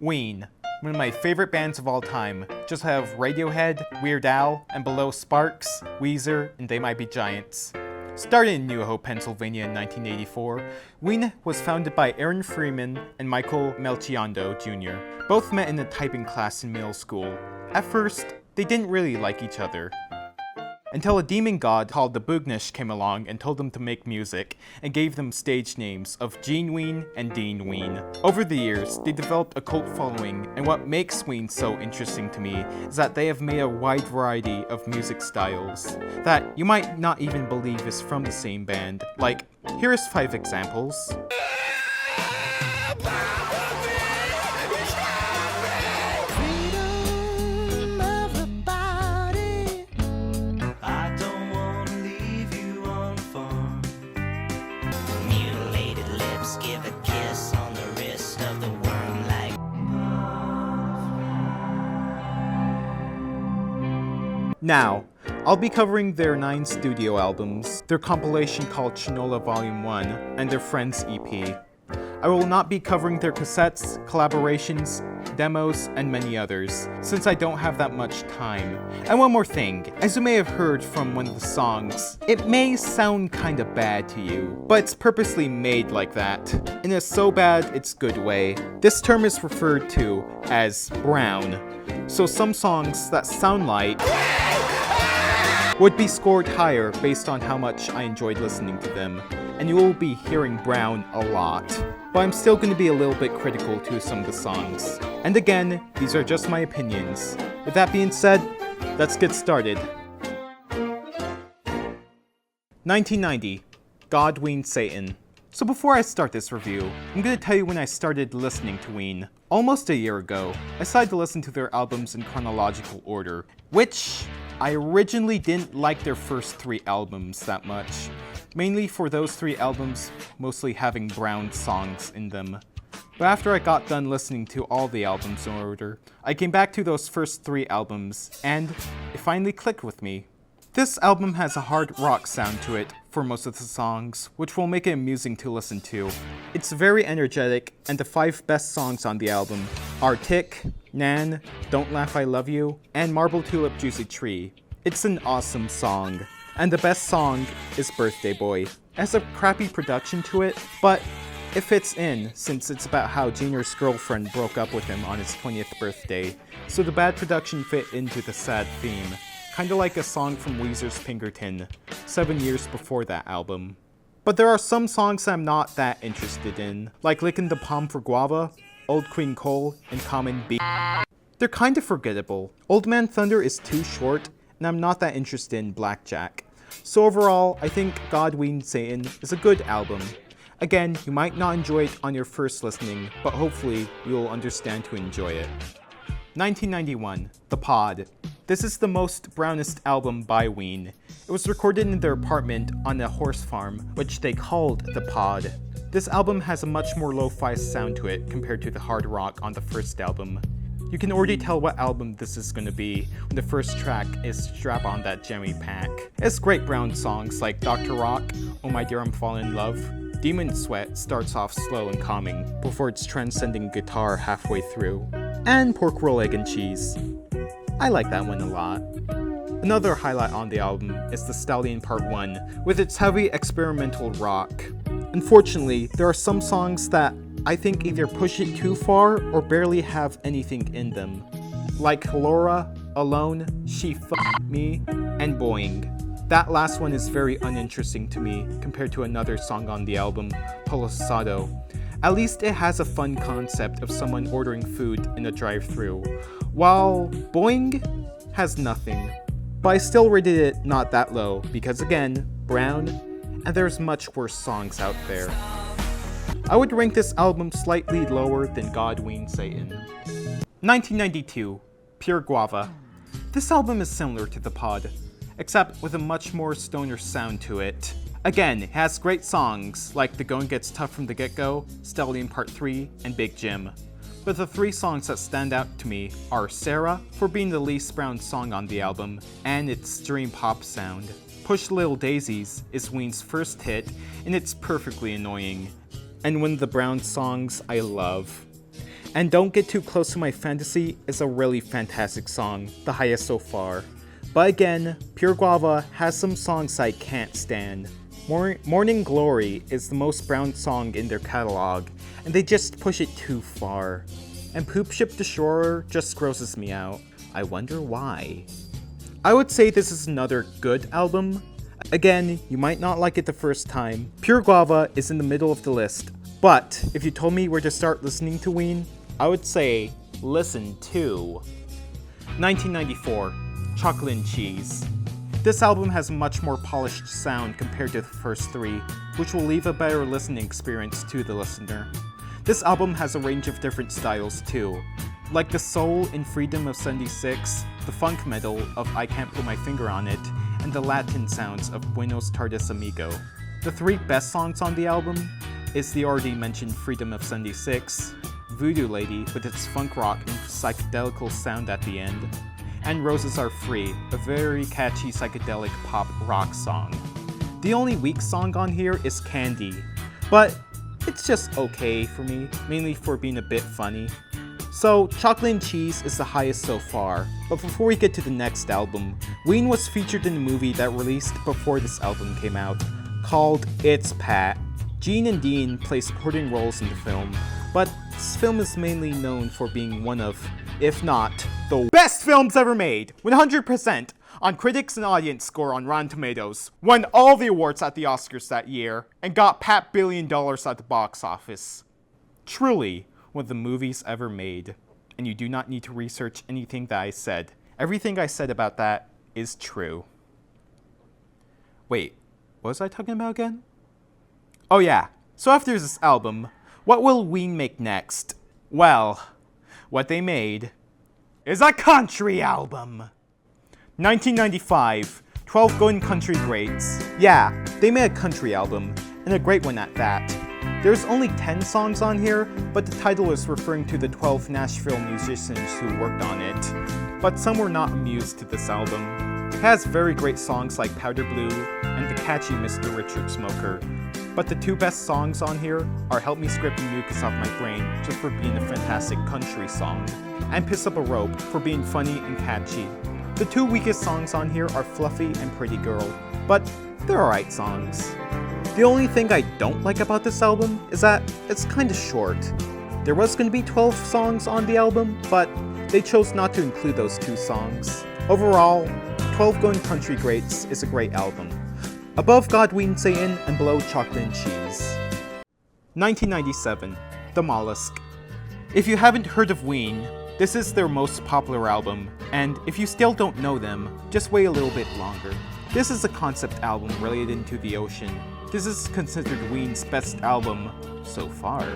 Ween, one of my favorite bands of all time. Just have Radiohead, Weird Al, and below Sparks, Weezer, and They Might Be Giants. Started in New Hope, Pennsylvania in 1984, Ween was founded by Aaron Freeman and Michael Melchiondo Jr. Both met in a typing class in middle school. At first, they didn't really like each other, until a demon god called the Boognish came along and told them to make music, and gave them stage names of Gene Ween and Dean Ween. Over the years, they developed a cult following, and what makes Ween so interesting to me is that they have made a wide variety of music styles that you might not even believe is from the same band. Like, here's 5 examples. Now, I'll be covering their 9 studio albums, their compilation called Shinola Volume 1, and their Friends EP. I will not be covering their cassettes, collaborations, demos, and many others, since I don't have that much time. And one more thing, as you may have heard from one of the songs, it may sound kinda bad to you, but it's purposely made like that, in a so bad it's good way. This term is referred to as brown, so some songs that sound like would be scored higher based on how much I enjoyed listening to them, and you will be hearing brown a lot. But I'm still going to be a little bit critical to some of the songs. And again, these are just my opinions. With that being said, let's get started. 1990, God, Ween, Satan. So before I start this review, I'm going to tell you when I started listening to Ween. Almost a year ago, I decided to listen to their albums in chronological order, which I originally didn't like their first 3 albums that much, mainly for those 3 albums mostly having brown songs in them. But after I got done listening to all the albums in order, I came back to those first 3 albums, and it finally clicked with me. This album has a hard rock sound to it for most of the songs, which will make it amusing to listen to. It's very energetic, and the 5 best songs on the album are Tick, Nan, Don't Laugh I Love You, and Marble Tulip Juicy Tree. It's an awesome song, and the best song is Birthday Boy. It has a crappy production to it, but it fits in since it's about how Junior's girlfriend broke up with him on his 20th birthday, so the bad production fit into the sad theme. Kinda like a song from Weezer's Pinkerton, 7 years before that album. But there are some songs I'm not that interested in, like Lickin' the Palm for Guava, Old Queen Cole, and Common B. They're kinda forgettable. Old Man Thunder is too short, and I'm not that interested in Blackjack. So overall, I think God, Ween, Satan is a good album. Again, you might not enjoy it on your first listening, but hopefully you'll understand to enjoy it. 1991, The Pod. This is the most brownest album by Ween. It was recorded in their apartment on a horse farm, which they called The Pod. This album has a much more lo-fi sound to it compared to the hard rock on the first album. You can already tell what album this is going to be when the first track is Strap On That Jammy Pack. It has great brown songs like Dr. Rock, Oh My Dear I'm Falling in Love. Demon Sweat starts off slow and calming before its transcending guitar halfway through. And Pork Roll, Egg and Cheese. I like that one a lot. Another highlight on the album is The Stallion Part 1, with its heavy experimental rock. Unfortunately, there are some songs that I think either push it too far or barely have anything in them. Like Laura, Alone, She F***ed Me, and Boing. That last one is very uninteresting to me compared to another song on the album, Polosado. At least it has a fun concept of someone ordering food in a drive-thru, while Boing has nothing. But I still rated it not that low because again, brown, and there's much worse songs out there. I would rank this album slightly lower than God, Ween, Satan. 1992, Pure Guava. This album is similar to The Pod, except with a much more stoner sound to it. Again, it has great songs like The Going Gets Tough from the Get-Go, Stallion Part 3, and Big Jim. But the 3 songs that stand out to me are Sarah, for being the least brown song on the album, and its dream pop sound. Push Little Daisies is Ween's first hit, and it's perfectly annoying, and one of the brown songs I love. And Don't Get Too Close to My Fantasy is a really fantastic song, the highest so far. But again, Pure Guava has some songs I can't stand. Morning Glory is the most brown song in their catalog, and they just push it too far. And Poop Ship Destroyer just grosses me out. I wonder why. I would say this is another good album. Again, you might not like it the first time. Pure Guava is in the middle of the list, but if you told me where to start listening to Ween, I would say listen to 1994, Chocolate and Cheese. This album has a much more polished sound compared to the first three, which will leave a better listening experience to the listener. This album has a range of different styles too, like the soul in Freedom of 76, the funk metal of I Can't Put My Finger on It, and the Latin sounds of Buenos Tardes Amigo. The three best songs on the album is the already mentioned Freedom of 76, Voodoo Lady with its funk rock and psychedelical sound at the end, and Roses Are Free, a very catchy psychedelic pop rock song. The only weak song on here is Candy, but it's just okay for me, mainly for being a bit funny. So, Chocolate and Cheese is the highest so far, but before we get to the next album, Ween was featured in a movie that released before this album came out, called It's Pat. Gene and Dean play supporting roles in the film, but this film is mainly known for being one of, if not, the best films ever made, 100% on critics and audience score on Rotten Tomatoes, won all the awards at the Oscars that year, and got Pat $1 billion at the box office. Truly, one of the movies ever made, and you do not need to research anything that I said. Everything I said about that is true. Wait, what was I talking about again? Oh yeah, so after this album, what will Ween make next? Well, what they made is a country album! 1995, 12 Golden Country Greats. Yeah, they made a country album, and a great one at that. There's only 10 songs on here, but the title is referring to the 12 Nashville musicians who worked on it. But some were not amused to this album. It has very great songs like Powder Blue and the catchy Mr. Richard Smoker. But the two best songs on here are Help Me Scrape the Mucus Off My Brain, just for being a fantastic country song, and Piss Up a Rope for being funny and catchy. The two weakest songs on here are Fluffy and Pretty Girl, but they're alright songs. The only thing I don't like about this album is that it's kinda short. There was gonna be 12 songs on the album, but they chose not to include those two songs. Overall, 12 Golden Country Greats is a great album. Above God, Ween, Satan, and below Chocolate and Cheese. 1997, The Mollusk. If you haven't heard of Ween, this is their most popular album, and if you still don't know them, just wait a little bit longer. This is a concept album related to the ocean. This is considered Ween's best album so far.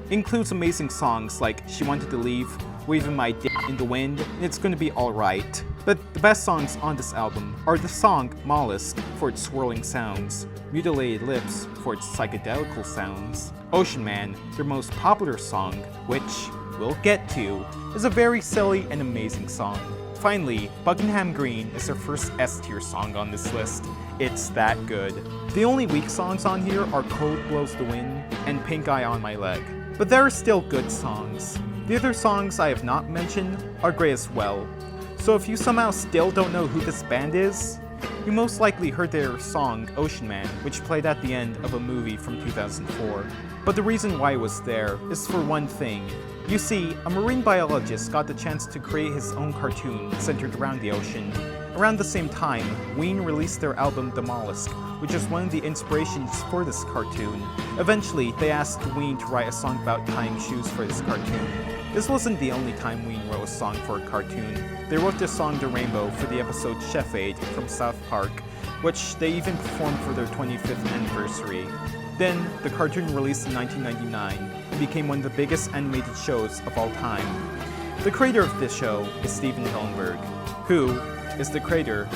It includes amazing songs like She Wanted to Leave, Waving My Dick in the Wind, and It's Gonna Be Alright. But the best songs on this album are the song Mollusk for its swirling sounds, Mutilated Lips for its psychedelical sounds, Ocean Man, their most popular song, which we'll get to, is a very silly and amazing song. Finally, Buckingham Green is their first S-tier song on this list. It's that good. The only weak songs on here are Cold Blows the Wind and Pink Eye on My Leg, but there are still good songs. The other songs I have not mentioned are great as well. So if you somehow still don't know who this band is, you most likely heard their song Ocean Man, which played at the end of a movie from 2004. But the reason why it was there is for one thing. You see, a marine biologist got the chance to create his own cartoon centered around the ocean. Around the same time, Ween released their album The Mollusk, which is one of the inspirations for this cartoon. Eventually, they asked Ween to write a song about tying shoes for this cartoon. This wasn't the only time Ween wrote a song for a cartoon. They wrote the song The Rainbow for the episode Chef Aid from South Park, which they even performed for their 25th anniversary. Then, the cartoon released in 1999 and became one of the biggest animated shows of all time. The creator of this show is Steven Hillenburg, who is the creator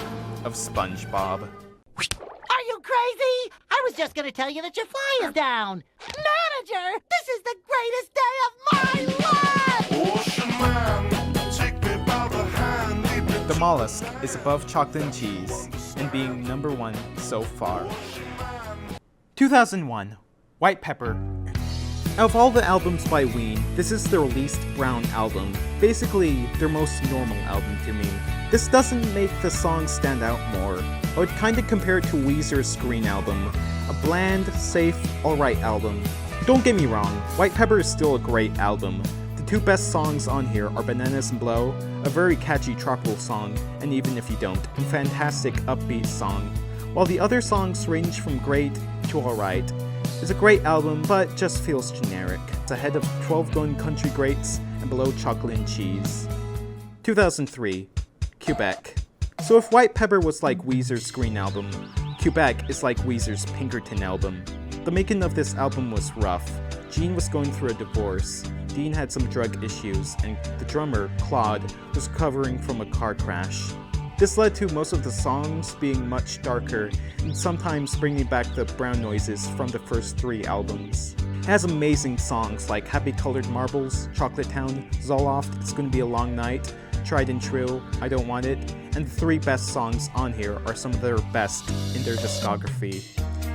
of SpongeBob. Are you crazy? I was just gonna tell you that your fly is down. Manager, this is the greatest day of my life! Ocean man, take me by the hand, lead me The Mollusk is above Chocolate and Cheese and being number 1 so far. 2001, White Pepper. Out of all the albums by Ween, this is their least brown album. Basically, their most normal album to me. This doesn't make the songs stand out more. I would kinda compare it to Weezer's Green album. A bland, safe, alright album. Don't get me wrong, White Pepper is still a great album. The two best songs on here are Bananas and Blow, a very catchy tropical song, and Even If You Don't, a fantastic upbeat song. While the other songs range from great to alright. It's a great album, but just feels generic. It's ahead of 12 Going Country Greats and below Chocolate and Cheese. 2003, Quebec. So if White Pepper was like Weezer's Green album, Quebec is like Weezer's Pinkerton album. The making of this album was rough. Gene was going through a divorce, Dean had some drug issues, and the drummer, Claude, was recovering from a car crash. This led to most of the songs being much darker, and sometimes bringing back the brown noises from the first 3 albums. It has amazing songs like Happy Colored Marbles, Chocolate Town, Zoloft, It's Gonna Be a Long Night, Tried and True, I Don't Want It, and the 3 best songs on here are some of their best in their discography.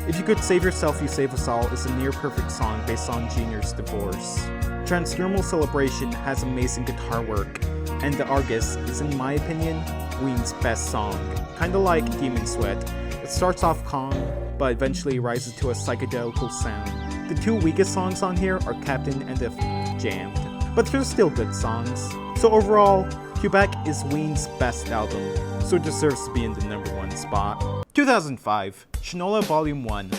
If You Could Save Yourself, You Save Us All is a near-perfect song based on Junior's divorce. Transdermal Celebration has amazing guitar work, and The Argus is, in my opinion, Ween's best song. Kinda like Demon Sweat. It starts off calm, but eventually rises to a psychedelical sound. The 2 weakest songs on here are Captain and If Jammed, but they're still good songs. So overall, Quebec is Ween's best album, so it deserves to be in the number 1 spot. 2005, Shinola Volume 1.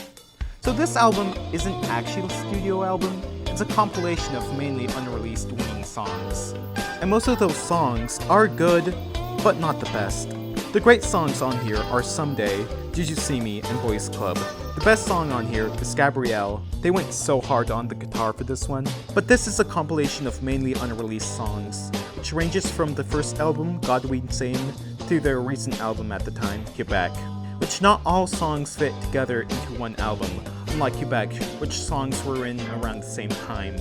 So this album isn't actually a studio album, it's a compilation of mainly unreleased Ween songs. And most of those songs are good, but not the best. The great songs on here are Someday, Did You See Me, and Boys Club. The best song on here is Gabrielle. They went so hard on the guitar for this one. But this is a compilation of mainly unreleased songs, which ranges from the first album, God We Insane, to their recent album at the time, Quebec. Which not all songs fit together into one album, unlike Quebec, which songs were in around the same time.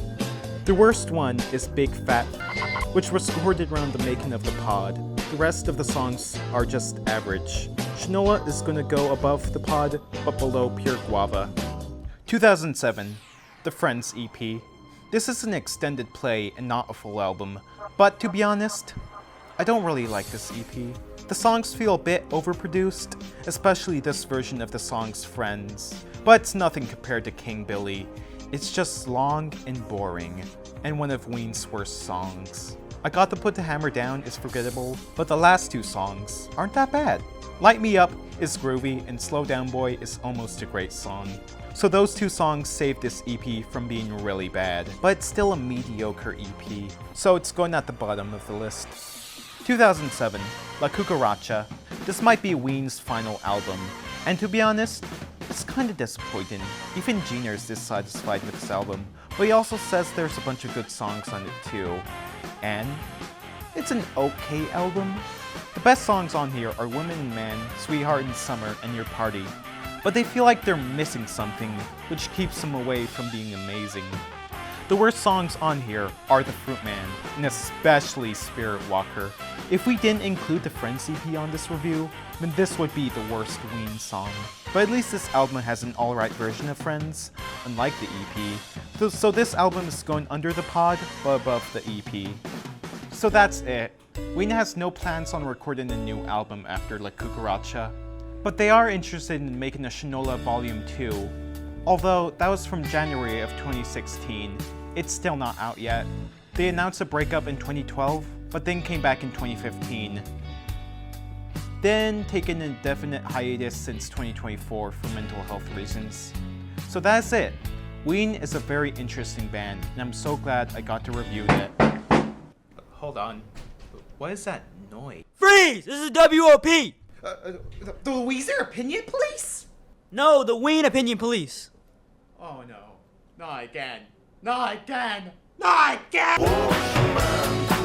The worst one is Big Fat, which was recorded around the making of the pod. The rest of the songs are just average. Shinola is gonna go above the pod, but below Pure Guava. 2007, The Friends EP. This is an extended play and not a full album, but to be honest, I don't really like this EP. The songs feel a bit overproduced, especially this version of the song's Friends, but it's nothing compared to King Billy. It's just long and boring, and one of Ween's worst songs. I Got to Put the Hammer Down is forgettable, but the last 2 songs aren't that bad. Light Me Up is groovy, and Slow Down Boy is almost a great song. So those 2 songs saved this EP from being really bad, but it's still a mediocre EP, so it's going at the bottom of the list. 2007, La Cucaracha. This might be Ween's final album, and to be honest, it's kinda disappointing. Even Junior is dissatisfied with this album, but he also says there's a bunch of good songs on it too. And it's an okay album. The best songs on here are Woman and Man, Sweetheart in Summer, and Your Party, but they feel like they're missing something, which keeps them away from being amazing. The worst songs on here are The Fruit Man, and especially Spirit Walker. If we didn't include the Friends EP on this review, then this would be the worst Ween song. But at least this album has an alright version of Friends, unlike the EP. So this album is going under the pod, but above the EP. So that's it. Ween has no plans on recording a new album after La Cucaracha, but they are interested in making a Shinola Volume 2. Although that was from January of 2016, it's still not out yet. They announced a breakup in 2012, but then came back in 2015. Then taken an indefinite hiatus since 2024 for mental health reasons. So that's it. Ween is a very interesting band, and I'm so glad I got to review it. Hold on. What is that noise? Freeze! This is WOP! The Weezer Opinion Police? No, the Ween Opinion Police. Oh no. Not again. Not again. Not again! Wash your man.